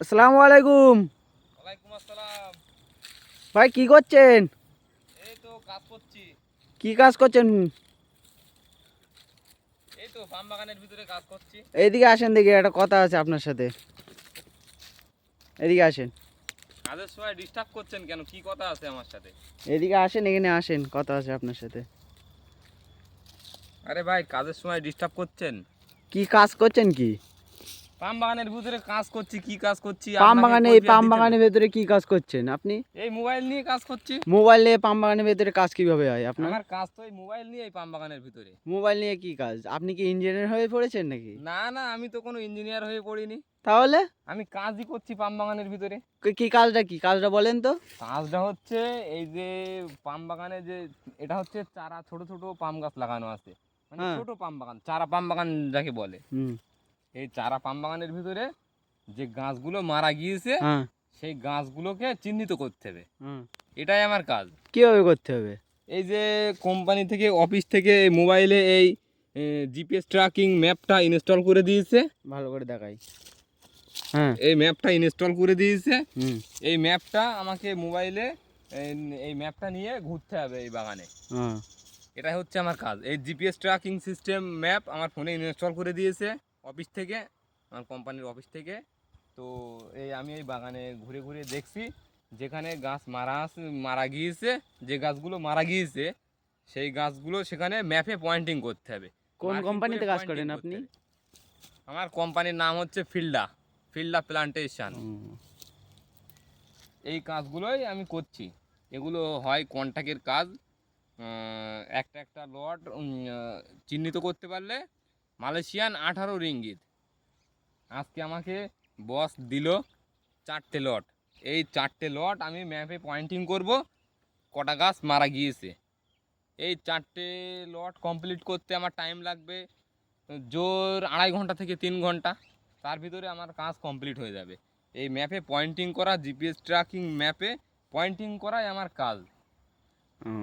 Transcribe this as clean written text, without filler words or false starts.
আসসালামু আলাইকুম। ওয়ালাইকুম আসসালাম। ভাই কি করছেন? এই তো কাজ করছি। কি কাজ করছেন? এই তো পাম বাগানের ভিতরে কাজ করছি। এইদিকে আসেন, দেখি একটা কথা আছে আপনার সাথে। এদিকে আসেন। কাজের সময় ডিস্টার্ব করছেন কেন? কি কথা আছে আমার সাথে? এদিকে আসেন, এখানে আসেন, কথা আছে আপনার সাথে। আরে ভাই, কাজের সময় ডিস্টার্ব করছেন। কি কাজ করছেন কি? পাম বাগানের ভিতরে কাজ করছি। কি কাজ করছি পাম আপনাকে বাগানে, এই কৈফিয়ত পাম দিতে হবে। বাগানের ভেতরে কি কাজ করছেন আপনি? এই মোবাইল নিয়ে কাজ করছি। মোবাইল নিয়ে পাম বাগানের ভেতরে কাজ কিভাবে হয় আপনার? আমার কাজ তো এই মোবাইল নিয়ে এই পাম বাগানের ভিতরে। মোবাইল নিয়ে কি কাজ? আপনি কি ইঞ্জিনিয়ার হয়ে পড়েছেন নাকি? না না, আমি তো কোনো ইঞ্জিনিয়ার হয়ে পড়িনি। তাহলে আমি কাজই করছি পাম বাগানের ভিতরে। কি কাজটা, কি কাজটা বলেন তো। কাজটা হচ্ছে এই যে পাম বাগানে যে এটা হচ্ছে চারা, ছোট ছোট পাম গাছ লাগানো আছে। মানে হ্যাঁ। ছোট পাম বাগান, চারা পাম বাগান যাকে বলে। হুম। এই চারা পাম বাগানের ভিতরে যে গাছগুলো মারা গিয়েছে হ্যাঁ। সেই গাছগুলোকে চিহ্নিত করতে হবে। হুম। এটাই আমার কাজ। কিভাবে করতে হবে? এই যে কোম্পানি থেকে, অফিস থেকে এই মোবাইলে এই জিপিএস ট্র্যাকিং ম্যাপটা ইনস্টল করে দিয়েছে। ভালো করে দেখাই। হ্যাঁ। এই ম্যাপটা ইনস্টল করে দিয়েছে। হুম। এই ম্যাপটা আমাকে মোবাইলে, এই ম্যাপটা নিয়ে ঘুরতে হবে এই বাগানে। হ্যাঁ। এটাই হচ্ছে আমার কাজ। এই জিপিএস ট্র্যাকিং সিস্টেম ম্যাপ আমার ফোনে ইনস্টল করে দিয়েছে অফিস থেকে, আমার কোম্পানির অফিস থেকে। তো আমি এই বাগানে ঘুরে ঘুরে দেখছি যেখানে গাছ মারা গিয়েছে, যে গাছগুলো মারা গিয়েছে সেই গাছগুলো সেখানে ম্যাপে পয়েন্টিং করতে হবে। কোন মার্কিং করে কোম্পানিতে কাজ পয়েন্টিং করেন করতে আপনি? হবে। আমার কোম্পানির নাম হচ্ছে ফিল্ডা, ফিল্ডা প্ল্যান্টেশন। হুম। এই কাজগুলোই আমি করছি। এগুলো হয় কন্ট্রাক্টের কাজ। একটা একটা লট চিহ্নিত করতে পারলে মালয়েশিয়ান 18 রিঙ্গিত। আজকে আমাকে বস দিল 4টে লট। এই 4টে লট আমি ম্যাপে পয়েন্টিং করব কটা গাছ মারা গিয়েছে। এই 4টে লট কমপ্লিট করতে আমার টাইম লাগবে জোর 2.5 ঘন্টা থেকে 3 ঘন্টা। তার ভিতরে আমার কাজ কমপ্লিট হয়ে যাবে। এই ম্যাপে পয়েন্টিং করা, জিপিএস ট্র্যাকিং ম্যাপে পয়েন্টিং করাই আমার কাজ। ও।